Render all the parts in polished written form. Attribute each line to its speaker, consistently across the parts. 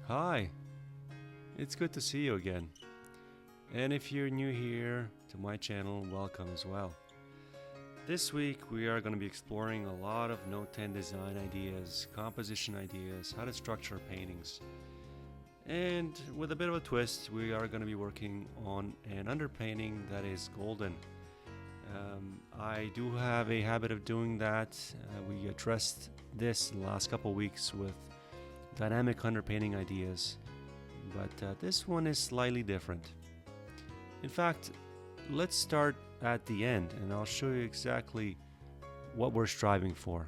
Speaker 1: Hi, it's good to see you again. And if you're new here to my channel, welcome as well. This week we are going to be exploring a lot of Notan design ideas, composition ideas, how to structure paintings. And with a bit of a twist, we are going to be working on an underpainting that is golden. I do have a habit of doing that. We addressed this in the last couple of weeks with dynamic underpainting ideas, but this one is slightly different. In fact, let's start at the end and I'll show you exactly what we're striving for.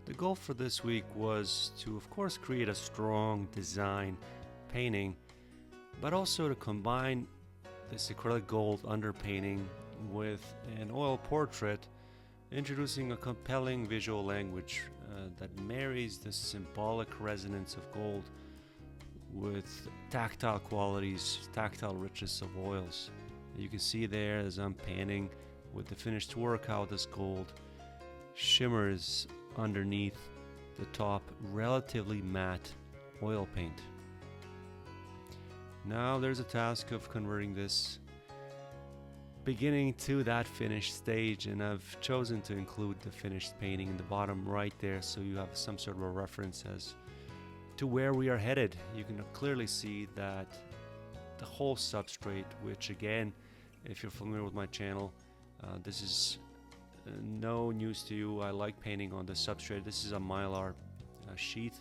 Speaker 1: The goal for this week was to, of course, create a strong design painting, but also to combine this acrylic gold underpainting with an oil portrait, introducing a compelling visual language that marries the symbolic resonance of gold with tactile qualities, tactile richness of oils. You can see there as I'm panning with the finished work how this gold shimmers underneath the top relatively matte oil paint. Now there's a task of converting this beginning to that finished stage, and I've chosen to include the finished painting in the bottom right there so you have some sort of a reference as to where we are headed. You can clearly see that the whole substrate, which again, if you're familiar with my channel, this is no news to you. I like painting on the substrate. This is a mylar sheet.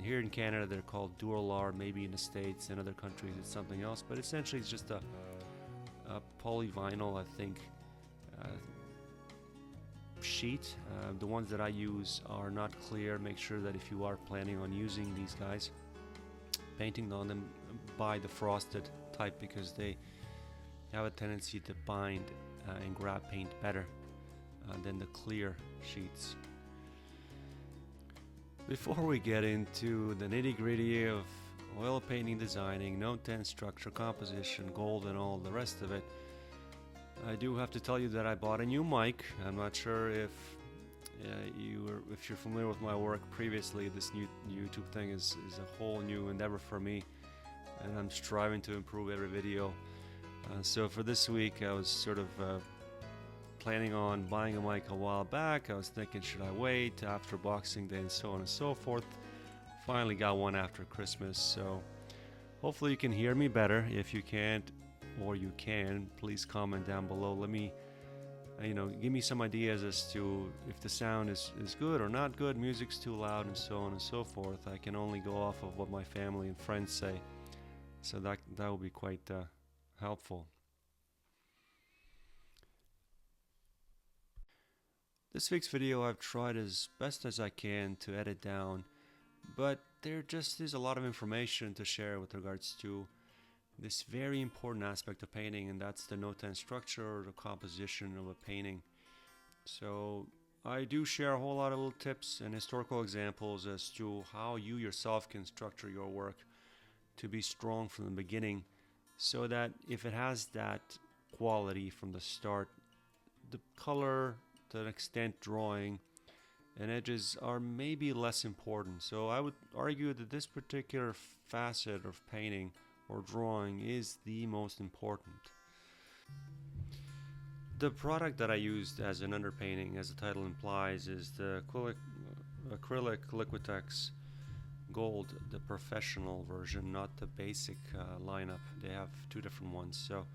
Speaker 1: Here in Canada they're called Duralar, maybe in the States and other countries it's something else, but essentially it's just a polyvinyl, I think, sheet. The ones that I use are not clear. Make sure that if you are planning on using these guys, painting on them, buy the frosted type because they have a tendency to bind and grab paint better than the clear sheets. Before we get into the nitty-gritty of oil painting, designing, Notan structure, composition, gold, and all the rest of it, I do have to tell you that I bought a new mic. I'm not sure if you're familiar with my work previously. This new YouTube thing is a whole new endeavor for me, and I'm striving to improve every video. So for this week, I was sort of planning on buying a mic a while back. I was thinking, should I wait after Boxing Day and so on and so forth. Finally got one after Christmas, so hopefully you can hear me better. If you can't, or you can, please comment down below. Let me, give me some ideas as to if the sound is good or not good, music's too loud, and so on and so forth. I can only go off of what my family and friends say, so that will be quite helpful. This week's video I've tried as best as I can to edit down, but there just is a lot of information to share with regards to this very important aspect of painting, and that's the Notan structure or the composition of a painting. So I do share a whole lot of little tips and historical examples as to how you yourself can structure your work to be strong from the beginning, so that if it has that quality from the start, the color, to an extent drawing, and edges are maybe less important. So I would argue that this particular facet of painting or drawing is the most important. The product that I used as an underpainting, as the title implies, is the acrylic Liquitex Gold, the professional version, not the basic lineup. They have two different ones. So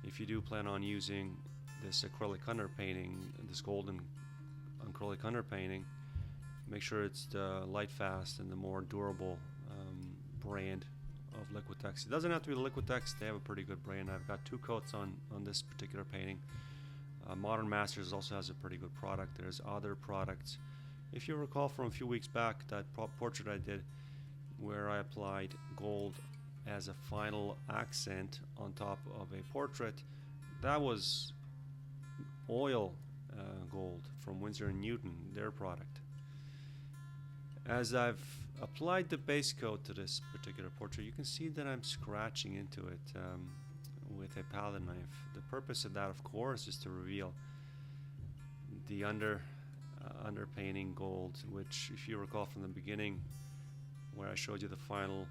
Speaker 1: if you do plan on using this acrylic underpainting, this golden acrylic underpainting, make sure it's the light fast and the more durable brand of Liquitex. It doesn't have to be Liquitex, they have a pretty good brand. I've got two coats on this particular painting. Modern Masters also has a pretty good product. There's other products. If you recall from a few weeks back, that portrait I did where I applied gold as a final accent on top of a portrait, that was oil gold from Winsor & Newton, their product. As I've applied the base coat to this particular portrait, you can see that I'm scratching into it with a palette knife. The purpose of that, of course, is to reveal the underpainting gold, which, if you recall from the beginning, where I showed you the final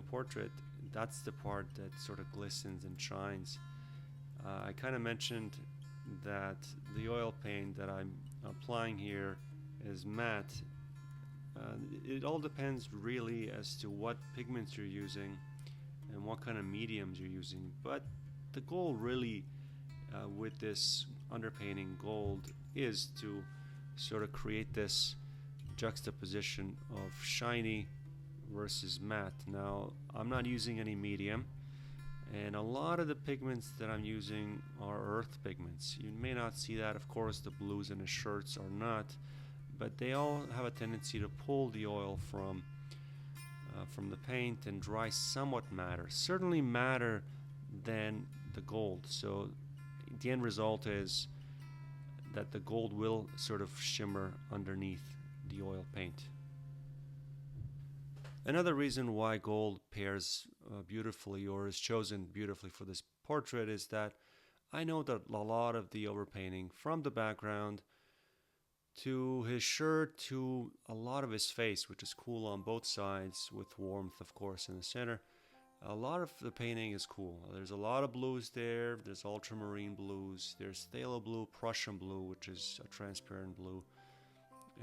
Speaker 1: portrait, that's the part that sort of glistens and shines. I kind of mentioned that the oil paint that I'm applying here is matte. It all depends really as to what pigments you're using and what kind of mediums you're using, but the goal really with this underpainting gold is to sort of create this juxtaposition of shiny versus matte. Now, I'm not using any medium, and a lot of the pigments that I'm using are earth pigments. You may not see that, of course, the blues in the shirts are not, but they all have a tendency to pull the oil from the paint and dry somewhat matter, certainly madder than the gold. So the end result is that the gold will sort of shimmer underneath the oil paint. Another reason why gold pairs beautifully or is chosen beautifully for this portrait is that I know that a lot of the overpainting, from the background to his shirt to a lot of his face, which is cool on both sides with warmth, of course, in the center, a lot of the painting is cool. There's a lot of blues there. There's ultramarine blues. There's phthalo blue, Prussian blue, which is a transparent blue.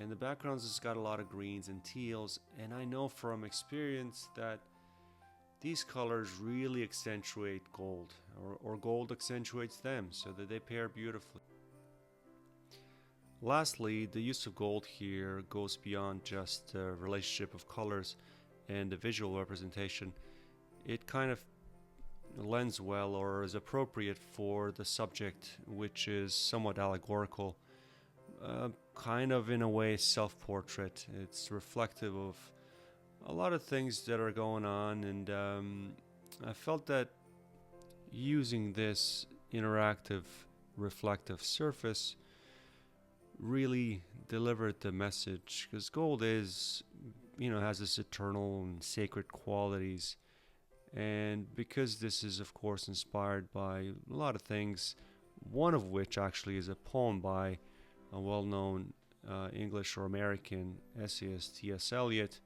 Speaker 1: And the backgrounds has got a lot of greens and teals, and I know from experience that these colors really accentuate gold, or gold accentuates them, so that they pair beautifully. Lastly, the use of gold here goes beyond just the relationship of colors and the visual representation. It kind of lends well or is appropriate for the subject, which is somewhat allegorical, kind of in a way self-portrait. It's reflective of a lot of things that are going on, and I felt that using this interactive reflective surface really delivered the message, because gold is, has this eternal and sacred qualities, and because this is of course inspired by a lot of things, one of which actually is a poem by a well-known English or American essayist, T.S. Eliot,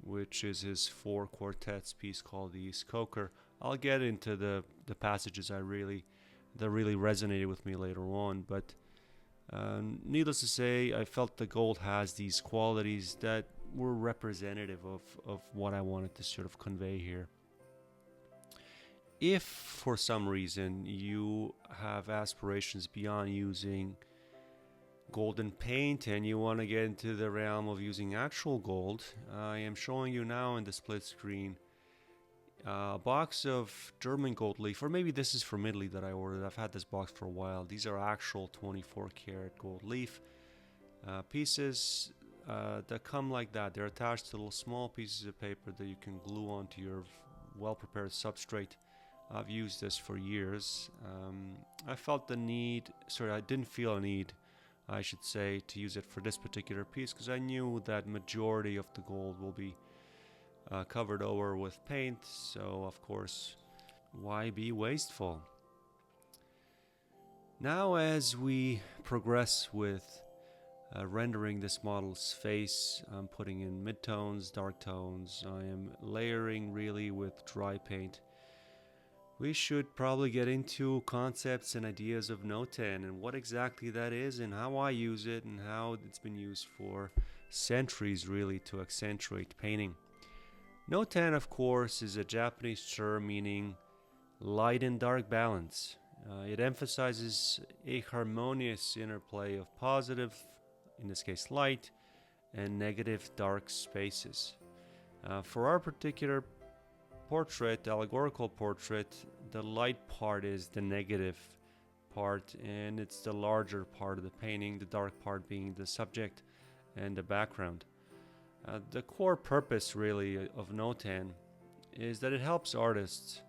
Speaker 1: which is his 4 quartets piece called the East Coker. I'll get into the passages that really resonated with me later on, but needless to say, I felt the gold has these qualities that were representative of what I wanted to sort of convey here. If for some reason you have aspirations beyond using golden paint and you want to get into the realm of using actual gold, I am showing you now in the split screen a box of German gold leaf, or maybe this is from Italy that I ordered. I've had this box for a while. These are actual 24 karat gold leaf pieces that come like that. They're attached to little small pieces of paper that you can glue onto your well-prepared substrate. I've used this for years. I didn't feel a need, I should say, to use it for this particular piece, because I knew that majority of the gold will be covered over with paint, so of course, why be wasteful? Now, as we progress with rendering this model's face, I'm putting in midtones, dark tones, I am layering really with dry paint. We should probably get into concepts and ideas of Notan and what exactly that is and how I use it and how it's been used for centuries really to accentuate painting. Notan, of course, is a Japanese term meaning light and dark balance. It emphasizes a harmonious interplay of positive, in this case light, and negative dark spaces. For our particular portrait, allegorical portrait, the light part is the negative part, and it's the larger part of the painting, the dark part being the subject and the background. The core purpose really of Notan is that it helps artists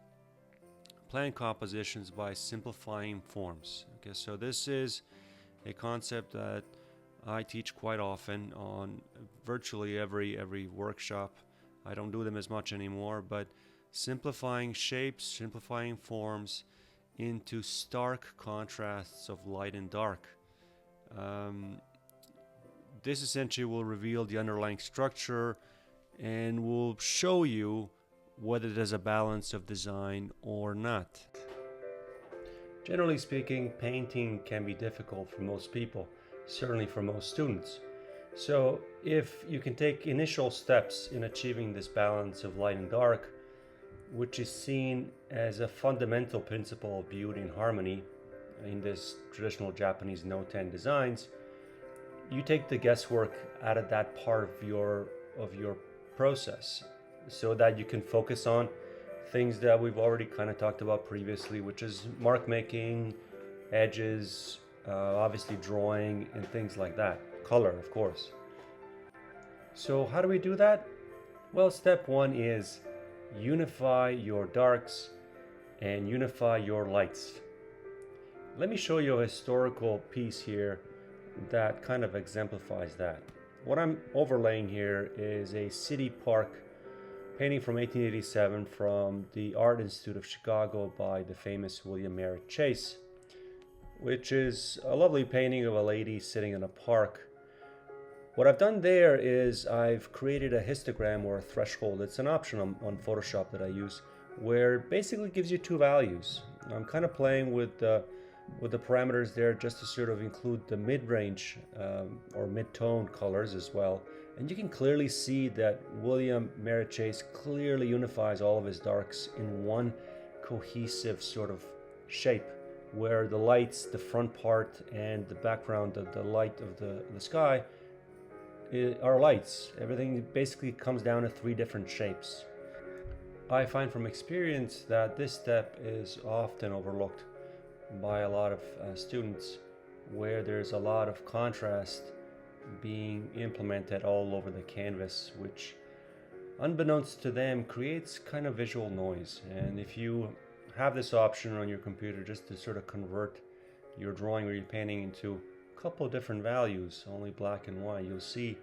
Speaker 1: plan compositions by simplifying forms. Okay, so this is a concept that I teach quite often on virtually every workshop. I don't do them as much anymore, but simplifying shapes, simplifying forms into stark contrasts of light and dark. This essentially will reveal the underlying structure and we'll show you whether there's a balance of design or not. Generally speaking, painting can be difficult for most people, certainly for most students. So if you can take initial steps in achieving this balance of light and dark, which is seen as a fundamental principle of beauty and harmony in this traditional Japanese Notan designs, you take the guesswork out of that part of your process so that you can focus on things that we've already kind of talked about previously, which is mark making, edges, obviously drawing, and things like that. Color, of course. So how do we do that? Well, step one is unify your darks and unify your lights. Let me show you a historical piece here that kind of exemplifies that. What I'm overlaying here is a city park painting from 1887 from the Art Institute of Chicago by the famous William Merritt Chase, which is a lovely painting of a lady sitting in a park. What I've done there is I've created a histogram or a threshold. It's an option on Photoshop that I use, where it basically gives you two values. I'm kind of playing with the parameters there just to sort of include the mid-range or mid-tone colors as well. And you can clearly see that William Merritt Chase clearly unifies all of his darks in one cohesive sort of shape, where the lights, the front part, and the background of the light of the sky are lights. Everything basically comes down to three different shapes. I find from experience that this step is often overlooked by a lot of students, where there's a lot of contrast being implemented all over the canvas, which unbeknownst to them creates kind of visual noise. And if you have this option on your computer just to sort of convert your drawing or your painting into a couple of different values, only black and white, you'll see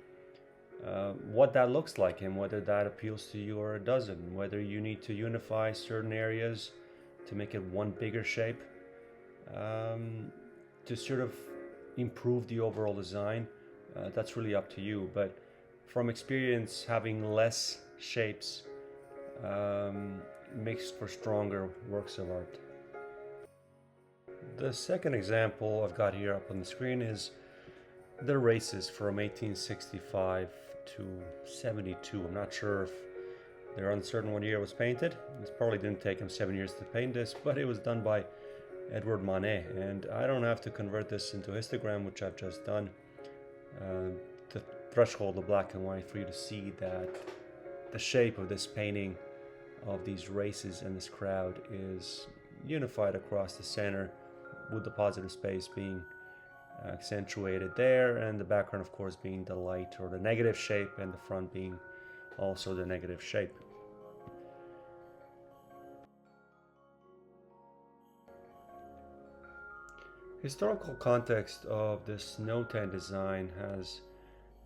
Speaker 1: what that looks like and whether that appeals to you or it doesn't, whether you need to unify certain areas to make it one bigger shape, to sort of improve the overall design. That's really up to you, but from experience, having less shapes makes for stronger works of art. The second example I've got here up on the screen is the races from 1865 to 72. I'm not sure if they're uncertain what year it was painted. It probably didn't take him 7 years to paint this, but it was done by Edward Manet, and I don't have to convert this into histogram, which I've just done. The threshold of black and white for you to see that the shape of this painting of these races and this crowd is unified across the center, with the positive space being accentuated there, and the background of course being the light or the negative shape, and the front being also the negative shape. Historical context of this Notan design has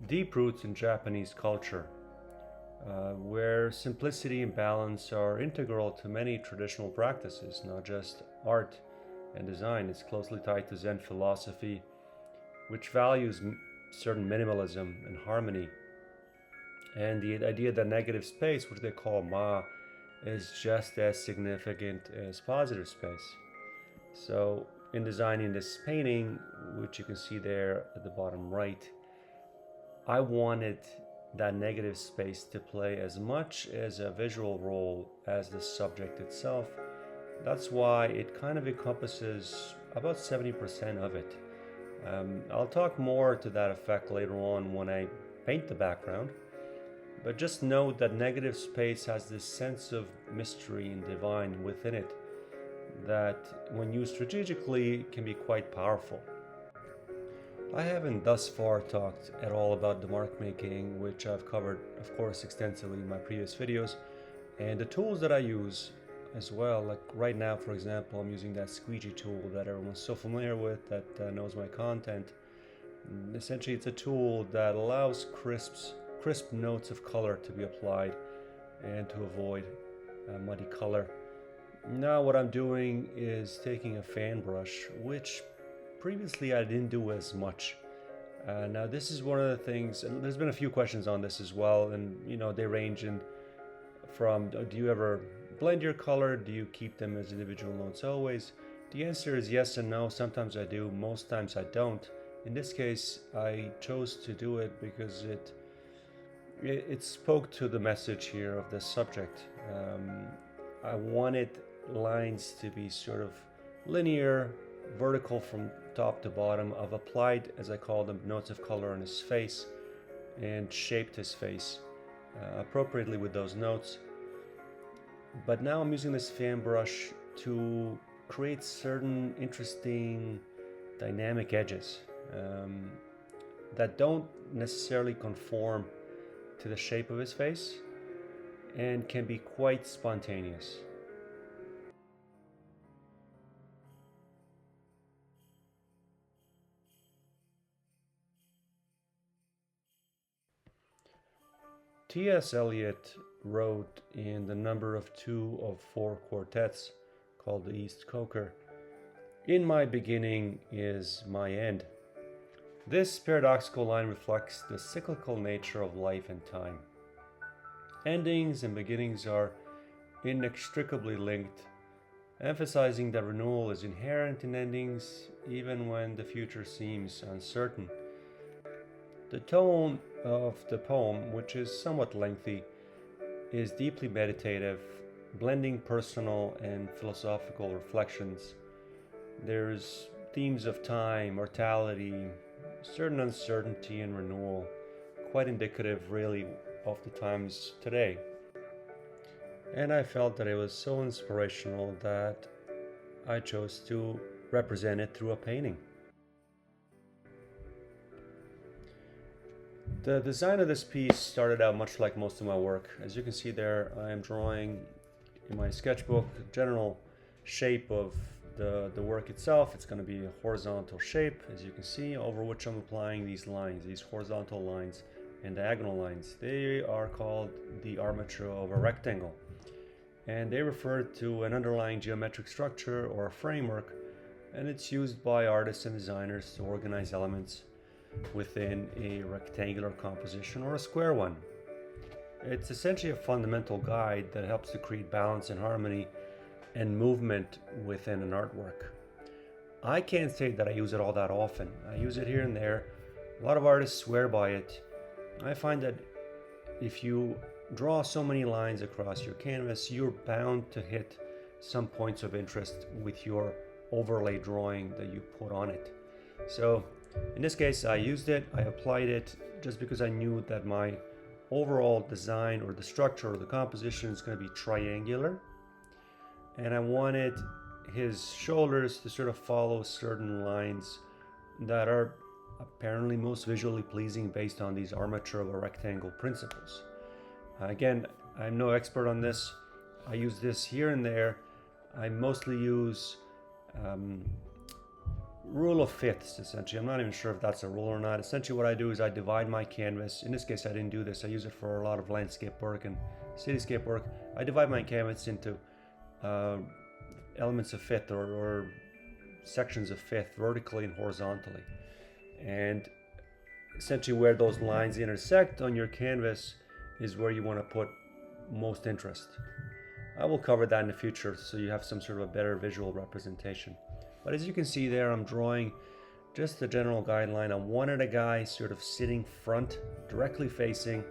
Speaker 1: deep roots in Japanese culture, where simplicity and balance are integral to many traditional practices, not just art and design. It's closely tied to Zen philosophy, which values certain minimalism and harmony, and the idea that negative space, which they call ma, is just as significant as positive space. So in designing this painting, which you can see there at the bottom right, I wanted that negative space to play as much as a visual role as the subject itself. That's why it kind of encompasses about 70% of it. I'll talk more to that effect later on when I paint the background, but just note that negative space has this sense of mystery and divine within it that, when used strategically, can be quite powerful. I haven't thus far talked at all about the mark making, which I've covered, of course, extensively in my previous videos, and the tools that I use as well. Like right now, for example, I'm using that squeegee tool that everyone's so familiar with, that knows my content. And essentially, it's a tool that allows crisp notes of color to be applied and to avoid muddy color. Now what I'm doing is taking a fan brush, which previously I didn't do as much. Now this is one of the things, and there's been a few questions on this as well, and they range in from do you ever blend your color? Do you keep them as individual notes always? The answer is yes and no. Sometimes I do, most times I don't. In this case, I chose to do it because it spoke to the message here of this subject. I wanted lines to be sort of linear, vertical from top to bottom. I've applied, as I call them, notes of color on his face and shaped his face appropriately with those notes. But now I'm using this fan brush to create certain interesting dynamic edges that don't necessarily conform to the shape of his face and can be quite spontaneous. T.S. Eliot wrote in the number of 2 of 4 quartets called the East Coker, "In my beginning is my end." This paradoxical line reflects the cyclical nature of life and time. Endings and beginnings are inextricably linked, emphasizing that renewal is inherent in endings even when the future seems uncertain. The tone of the poem, which is somewhat lengthy, is deeply meditative, blending personal and philosophical reflections. There's themes of time, mortality, certain uncertainty, and renewal, quite indicative, really, of the times today. And I felt that it was so inspirational that I chose to represent it through a painting. The design of this piece started out much like most of my work. As you can see there, I am drawing in my sketchbook general shape of the work itself. It's going to be a horizontal shape, as you can see, over which I'm applying these lines, these horizontal lines and diagonal lines. They are called the armature of a rectangle, and they refer to an underlying geometric structure or a framework, and it's used by artists and designers to organize elements within a rectangular composition or a square one. It's essentially a fundamental guide that helps to create balance and harmony and movement within an artwork. I can't say that I use it all that often. I use it here and there. A lot of artists swear by it. I find that if you draw so many lines across your canvas, you're bound to hit some points of interest with your overlay drawing that you put on it. So in this case, I used it, I applied it just because I knew that my overall design or the structure or the composition is going to be triangular, and I wanted his shoulders to sort of follow certain lines that are apparently most visually pleasing based on these armature of a rectangle principles. Again, I'm no expert on this. I use this here and there. I mostly use rule of fifths, essentially. I'm not even sure if that's a rule or not. Essentially what I do is I divide my canvas. In this case I didn't do this. I use it for a lot of landscape work and cityscape work. I divide my canvas into elements of fifth or sections of fifth, vertically and horizontally. And essentially where those lines intersect on your canvas is where you want to put most interest. I will cover that in the future so you have some sort of a better visual representation. But as you can see there, I'm drawing just the general guideline. I wanted a guy sort of sitting front, directly facing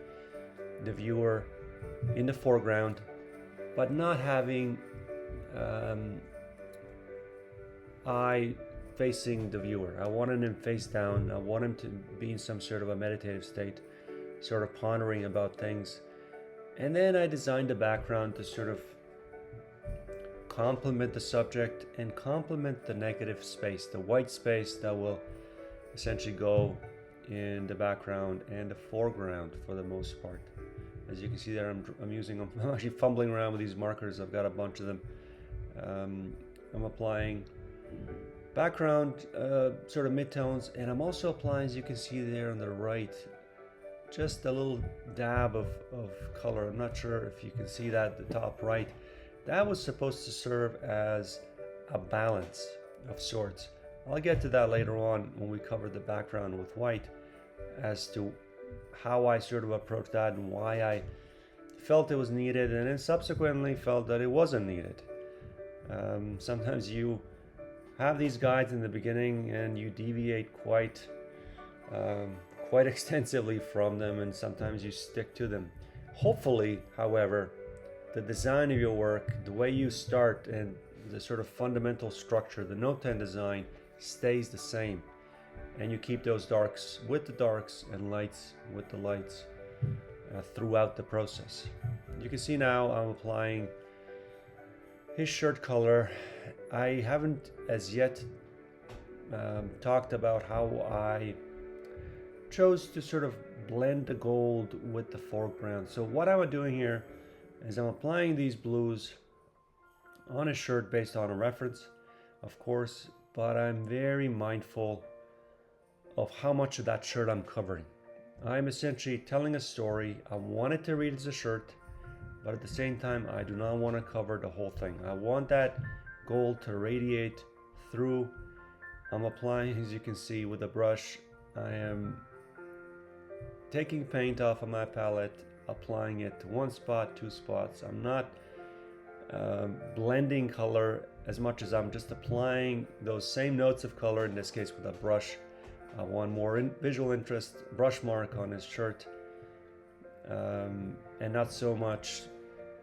Speaker 1: the viewer in the foreground, but not having eye facing the viewer. I wanted him face down. I want him to be in some sort of a meditative state, sort of pondering about things. And then I designed the background to sort of complement the subject and complement the negative space, the white space that will essentially go in the background and the foreground for the most part. As you can see there, I'm actually fumbling around with these markers. I've got a bunch of them. I'm applying background sort of midtones, and I'm also applying, as you can see there on the right, just a little dab of color. I'm not sure if you can see that at the top right. That was supposed to serve as a balance of sorts. I'll get to that later on when we cover the background with white, as to how I sort of approached that and why I felt it was needed, and then subsequently felt that it wasn't needed. Sometimes you have these guides in the beginning and you deviate quite extensively from them, and sometimes you stick to them. Hopefully, however, the design of your work, the way you start, and the sort of fundamental structure, the Notan design, stays the same, and you keep those darks with the darks and lights with the lights throughout the process. You can see now I'm applying his shirt color. I haven't as yet talked about how I chose to sort of blend the gold with the foreground. So what I'm doing here is I'm applying these blues on a shirt based on a reference, of course, but I'm very mindful of how much of that shirt I'm covering. I'm essentially telling a story. I want it to read as a shirt, but at the same time, I do not want to cover the whole thing. I want that gold to radiate through. I'm applying, as you can see, with a brush. I am taking paint off of my palette, applying it to one spot, two spots. I'm not blending color as much as I'm just applying those same notes of color, in this case with a brush. I want more visual interest, brush mark on his shirt, and not so much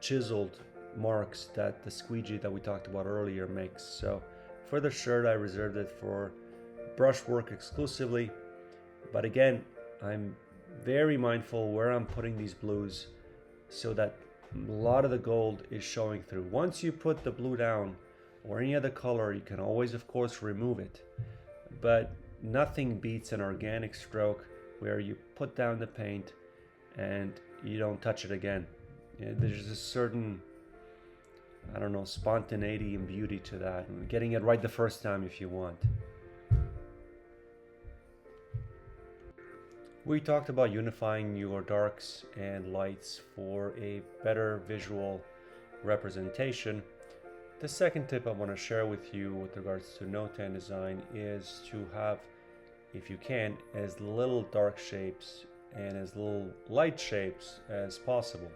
Speaker 1: chiseled marks that the squeegee that we talked about earlier makes. So for the shirt, I reserved it for brush work exclusively. But again, I'm very mindful where I'm putting these blues so that a lot of the gold is showing through. Once you put the blue down or any other color, you can always, of course, remove it. But nothing beats an organic stroke where you put down the paint and you don't touch it again. There's a certain, I don't know, spontaneity and beauty to that, and getting it right the first time if you want. We talked about unifying your darks and lights for a better visual representation. The second tip I want to share with you with regards to Notan design is to have, if you can, as little dark shapes and as little light shapes as possible.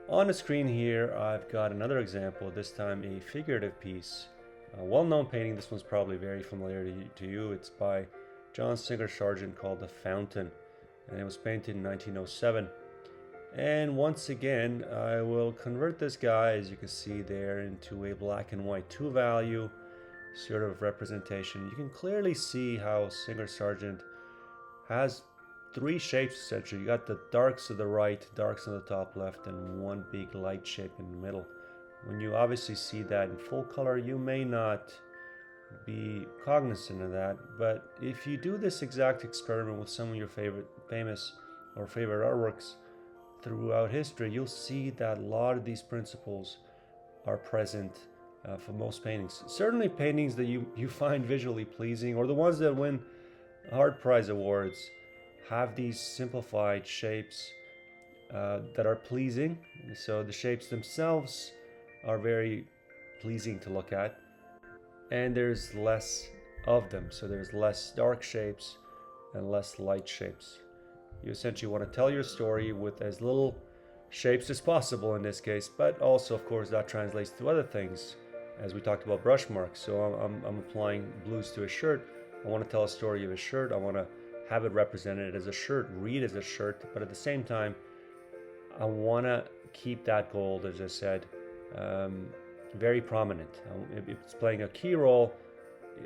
Speaker 1: On the screen here, I've got another example, this time a figurative piece. A well-known painting, this one's probably very familiar to you. It's by John Singer Sargent, called The Fountain, and it was painted in 1907. And once again, I will convert this guy, as you can see there, into a black and white 2-value sort of representation. You can clearly see how Singer Sargent has 3 shapes essentially. You got the darks to the right, darks on the top left, and one big light shape in the middle. When you obviously see that in full color, you may not be cognizant of that, but if you do this exact experiment with some of your famous artworks throughout history, you'll see that a lot of these principles are present for most paintings. Certainly paintings that you find visually pleasing, or the ones that win art prize awards, have these simplified shapes that are pleasing. So the shapes themselves are very pleasing to look at, and there's less of them. So there's less dark shapes and less light shapes. You essentially want to tell your story with as little shapes as possible in this case, but also, of course, that translates to other things, as we talked about brush marks. So I'm applying blues to a shirt. I want to tell a story of a shirt. I want to have it represented as a shirt, read as a shirt, but at the same time, I want to keep that gold, as I said, very prominent. It's playing a key role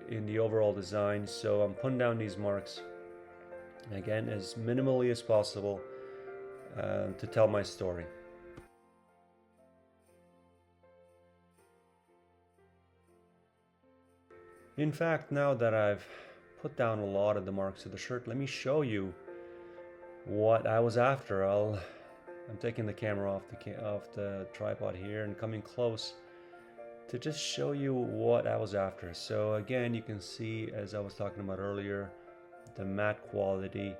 Speaker 1: in the overall design, so I'm putting down these marks, again, as minimally as possible to tell my story. In fact, now that I've put down a lot of the marks of the shirt, let me show you what I was after. I'm taking the camera off the tripod here and coming close to just show you what I was after. So again, you can see, as I was talking about earlier, the matte quality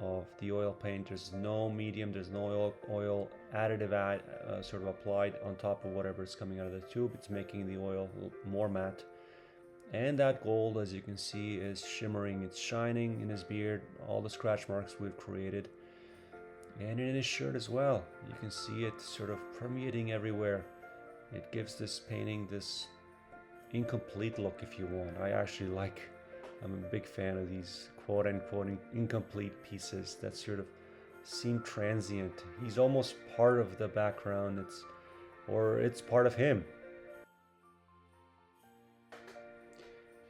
Speaker 1: of the oil paint. There's no medium, there's no oil additive sort of applied on top of whatever is coming out of the tube. It's making the oil more matte. And that gold, as you can see, is shimmering, it's shining in his beard, all the scratch marks we've created, and in his shirt as well. You can see it sort of permeating everywhere. It gives this painting this incomplete look, if you want. I'm a big fan of these quote unquote incomplete pieces that sort of seem transient. He's almost part of the background, it's part of him.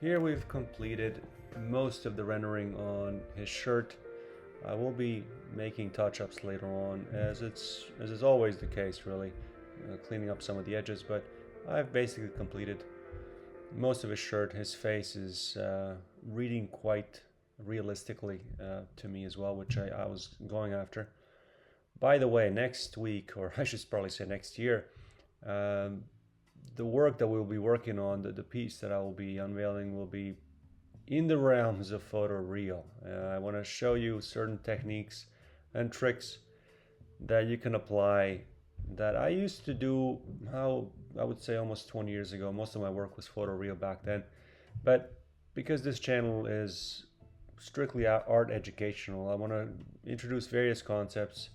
Speaker 1: Here we've completed most of the rendering on his shirt. I will be making touch-ups later on, as is always the case, really, cleaning up some of the edges, but I've basically completed most of his shirt. His face is reading quite realistically to me as well, which I was going after. By the way, next week, or I should probably say next year, the work that we'll be working on, the piece that I will be unveiling, will be in the realms of photoreal. I want to show you certain techniques and tricks that you can apply that I used to do, how I would say almost 20 years ago. Most of my work was photoreal back then, but because this channel is strictly art educational, I want to introduce various concepts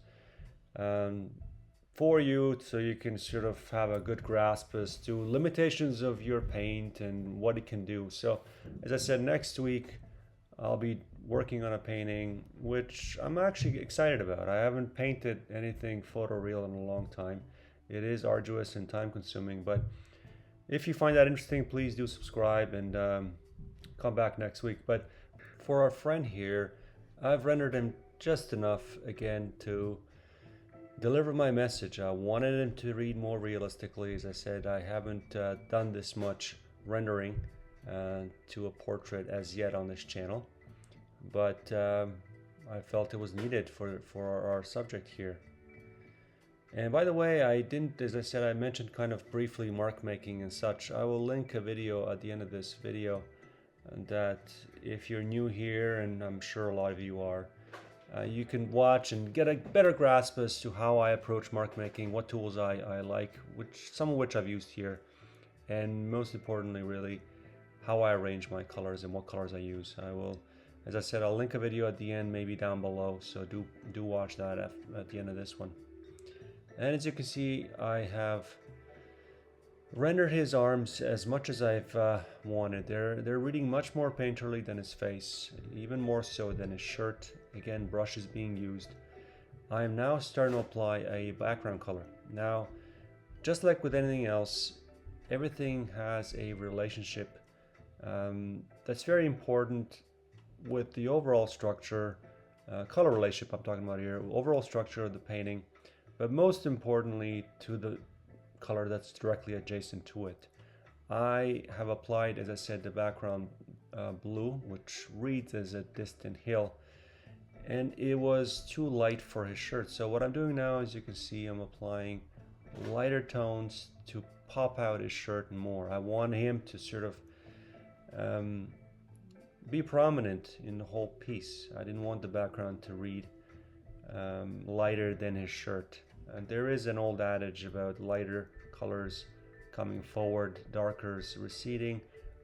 Speaker 1: for you, so you can sort of have a good grasp as to limitations of your paint and what it can do. So as I said, next week I'll be working on a painting which I'm actually excited about. I haven't painted anything photoreal in a long time. It is arduous and time consuming, but if you find that interesting, please do subscribe and come back next week. But for our friend here, I've rendered him just enough again to deliver my message. I wanted him to read more realistically. As I said, I haven't done this much rendering to a portrait as yet on this channel, but I felt it was needed for our subject here. And by the way, I didn't, as I said, I mentioned kind of briefly mark making and such. I will link a video at the end of this video that if you're new here, and I'm sure a lot of you are, you can watch and get a better grasp as to how I approach mark making, what tools I like, some of which I've used here, and most importantly, really, how I arrange my colors and what colors I use. I will, as I said, I'll link a video at the end, maybe down below, so do watch that at the end of this one. And as you can see, I have rendered his arms as much as I've wanted. They're reading much more painterly than his face, even more so than his shirt. Again, brush is being used. I am now starting to apply a background color. Now, just like with anything else, everything has a relationship that's very important with the overall structure, color relationship I'm talking about here, overall structure of the painting, but most importantly to the color that's directly adjacent to it. I have applied, as I said, the background blue, which reads as a distant hill, and it was too light for his shirt. So what I'm doing now, as you can see, I'm applying lighter tones to pop out his shirt more. I want him to sort of be prominent in the whole piece. I didn't want the background to read lighter than his shirt. And there is an old adage about lighter colors coming forward, darkers receding.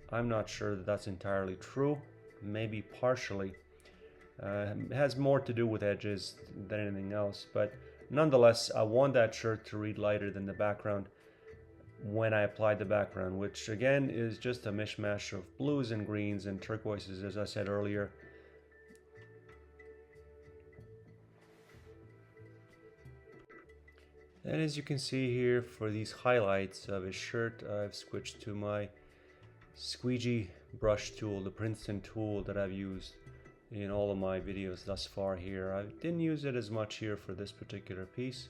Speaker 1: I'm not sure that that's entirely true, maybe partially. It has more to do with edges than anything else, but nonetheless, I want that shirt to read lighter than the background when I apply the background, which again is just a mishmash of blues and greens and turquoises, as I said earlier. And as you can see here, for these highlights of his shirt, I've switched to my squeegee brush tool, the Princeton tool that I've used in all of my videos thus far here. I didn't use it as much here for this particular piece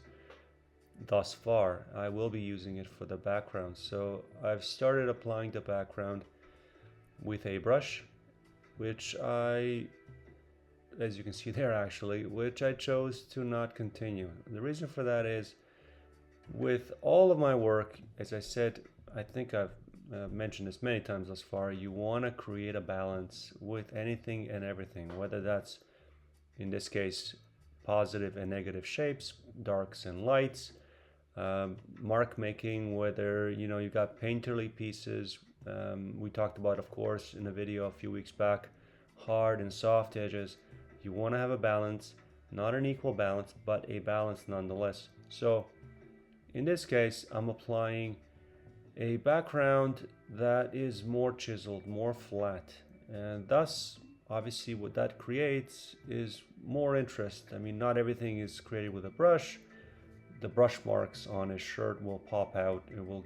Speaker 1: thus far. I will be using it for the background. So I've started applying the background with a brush, which as you can see there actually, which I chose to not continue. The reason for that is, with all of my work, as I said, I think I've mentioned this many times thus far, you want to create a balance with anything and everything, whether that's, in this case, positive and negative shapes, darks and lights, mark making, whether you got painterly pieces We talked about, of course, in a video a few weeks back, hard and soft edges. You want to have a balance, not an equal balance, but a balance nonetheless. So in this case, I'm applying a background that is more chiseled, more flat, and thus obviously what that creates is more interest. I mean, not everything is created with a brush. The brush marks on his shirt will pop out. It will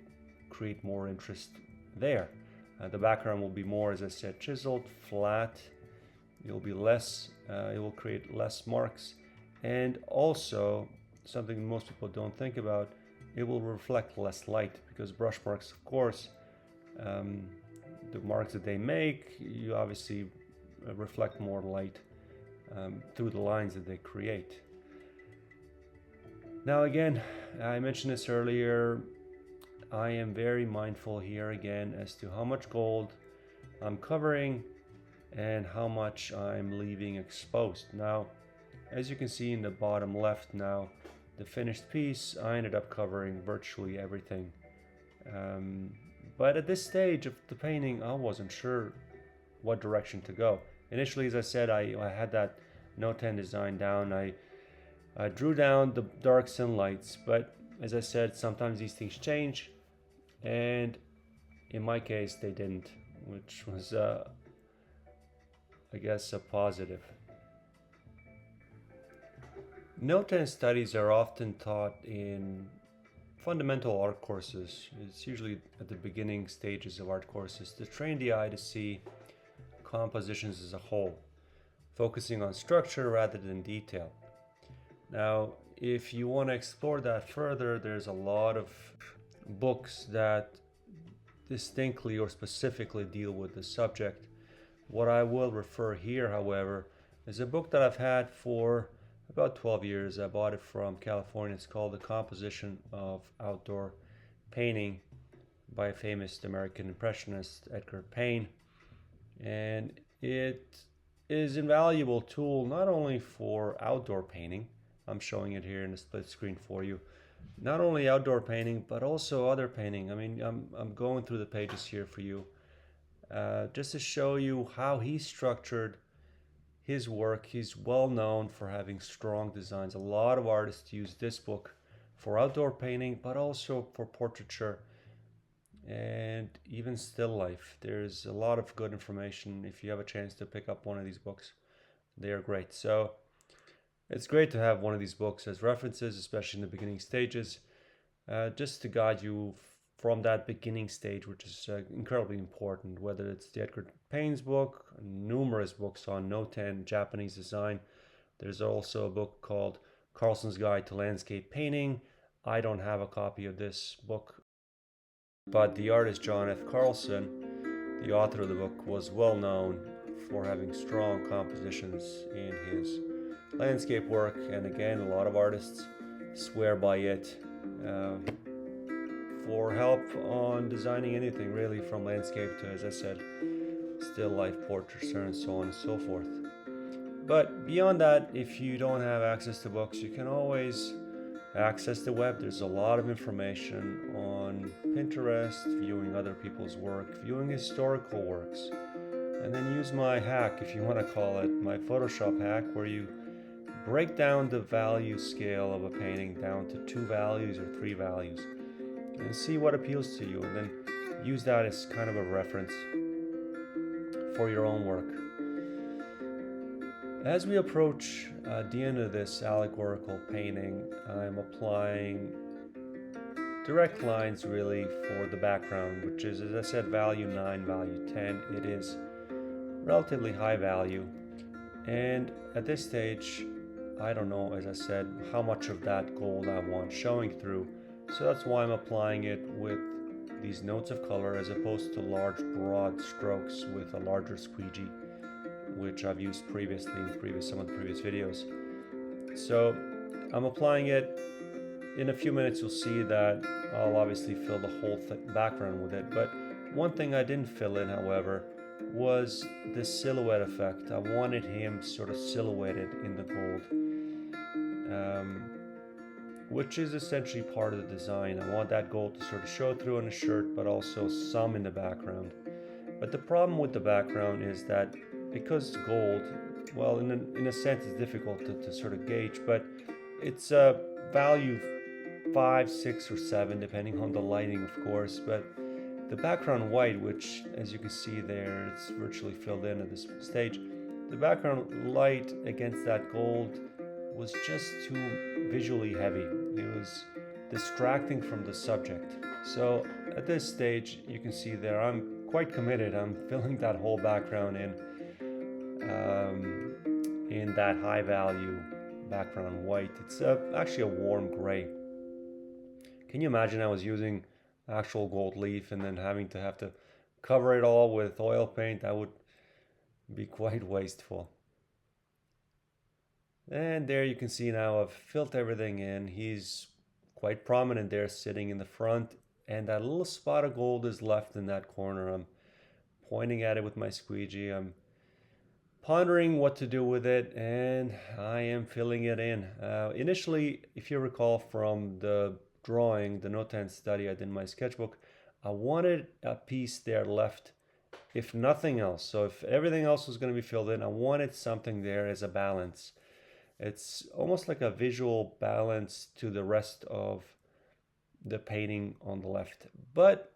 Speaker 1: create more interest there. The background will be more, as I said, chiseled, flat. It'll be less, it will create less marks. And also, something most people don't think about, it will reflect less light, because brush marks, of course, the marks that they make, you obviously reflect more light through the lines that they create. Now again, I mentioned this earlier, I am very mindful here again as to how much gold I'm covering and how much I'm leaving exposed. Now, as you can see in the bottom left now, the finished piece, I ended up covering virtually everything. But at this stage of the painting, I wasn't sure what direction to go. Initially, as I said, I had that Notan design down. I drew down the darks and lights, but as I said, sometimes these things change, and in my case, they didn't, which was, I guess, a positive. Notan studies are often taught in fundamental art courses. It's usually at the beginning stages of art courses to train the eye to see compositions as a whole, focusing on structure rather than detail. Now, if you want to explore that further, there's a lot of books that distinctly or specifically deal with the subject. What I will refer here, however, is a book that I've had for about 12 years. I bought it from California. It's called The Composition of Outdoor Painting by a famous American impressionist, Edgar Payne. And it is an invaluable tool not only for outdoor painting, I'm showing it here in a split screen for you, not only outdoor painting, but also other painting. I mean, I'm going through the pages here for you, just to show you how he structured his work. He's well known for having strong designs. A lot of artists use this book for outdoor painting, but also for portraiture and even still life. There's a lot of good information. If you have a chance to pick up one of these books, they are great. So it's great to have one of these books as references, especially in the beginning stages, just to guide you from that beginning stage, which is incredibly important, whether it's the Edgar Payne's book, numerous books on Notan, Japanese design. There's also a book called Carlson's Guide to Landscape Painting. I don't have a copy of this book, but the artist John F. Carlson, the author of the book, was well known for having strong compositions in his landscape work, and again, a lot of artists swear by it for help on designing anything really, from landscape to, as I said, still life, portraiture, and so on and so forth. But beyond that, if you don't have access to books, you can always access the web. There's a lot of information on Pinterest, viewing other people's work, viewing historical works, and then use my hack, if you want to call it, my Photoshop hack, where you break down the value scale of a painting down to 2 values or 3 values and see what appeals to you, and then use that as kind of a reference for your own work. As we approach the end of this allegorical painting, I'm applying direct lines really for the background, which is, as I said, value 9, value 10. It is relatively high value, and at this stage, I don't know, as I said, how much of that gold I want showing through. So that's why I'm applying it with these notes of color as opposed to large broad strokes with a larger squeegee, which I've used previously in some of the previous videos. So I'm applying it. In a few minutes you'll see that I'll obviously fill the whole background with it. But one thing I didn't fill in, however, was the silhouette effect. I wanted him sort of silhouetted in the gold. which is essentially part of the design. I want that gold to sort of show through on the shirt, but also some in the background. But the problem with the background is that because it's gold, well, in a sense, it's difficult to sort of gauge, but it's a value 5, 6, or 7, depending on the lighting, of course. But the background white, which, as you can see there, it's virtually filled in at this stage, the background light against that gold was just too visually heavy. It was distracting from the subject. So at this stage, you can see there, I'm quite committed. I'm filling that whole background in that high value background white. It's actually a warm gray. Can you imagine I was using actual gold leaf and then having to cover it all with oil paint? That would be quite wasteful. And there you can see now I've filled everything in. He's quite prominent there sitting in the front, and that little spot of gold is left in that corner. I'm pointing at it with my squeegee. I'm pondering what to do with it, and I am filling it in. Initially, if you recall from the drawing, the Notan study I did in my sketchbook, I wanted a piece there left, if nothing else. So if everything else was going to be filled in, I wanted something there as a balance. It's almost like a visual balance to the rest of the painting on the left. But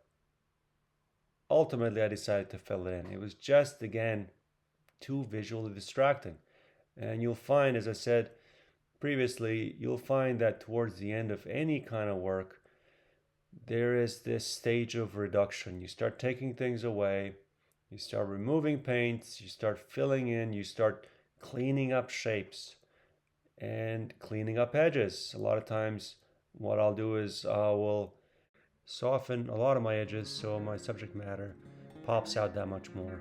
Speaker 1: ultimately, I decided to fill it in. It was just, again, too visually distracting. And you'll find, as I said previously, you'll find that towards the end of any kind of work, there is this stage of reduction. You start taking things away, you start removing paints, you start filling in, you start cleaning up shapes and cleaning up edges. A lot of times what I'll do is I will soften a lot of my edges so my subject matter pops out that much more.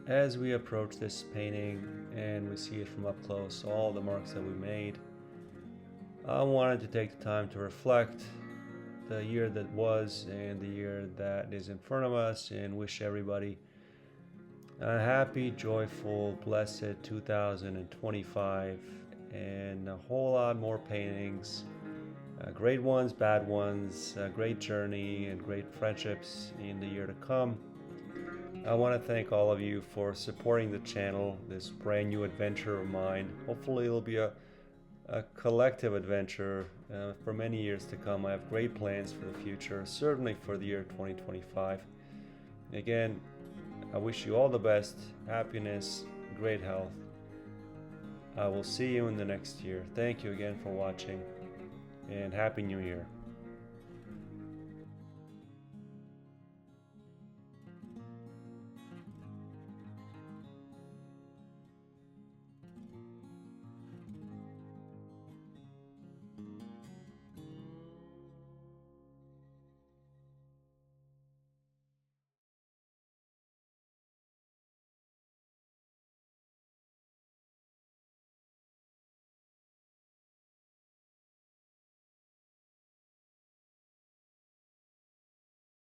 Speaker 1: As we approach this painting and we see it from up close, all the marks that we made, I wanted to take the time to reflect the year that was and the year that is in front of us, and wish everybody a happy, joyful, blessed 2025 and a whole lot more paintings, great ones, bad ones, a great journey and great friendships in the year to come. I want to thank all of you for supporting the channel, this brand new adventure of mine. Hopefully it'll be a collective adventure for many years to come. I have great plans for the future, certainly for the year 2025. Again, I wish you all the best, happiness, great health. I will see you in the next year. Thank you again for watching, and Happy New Year.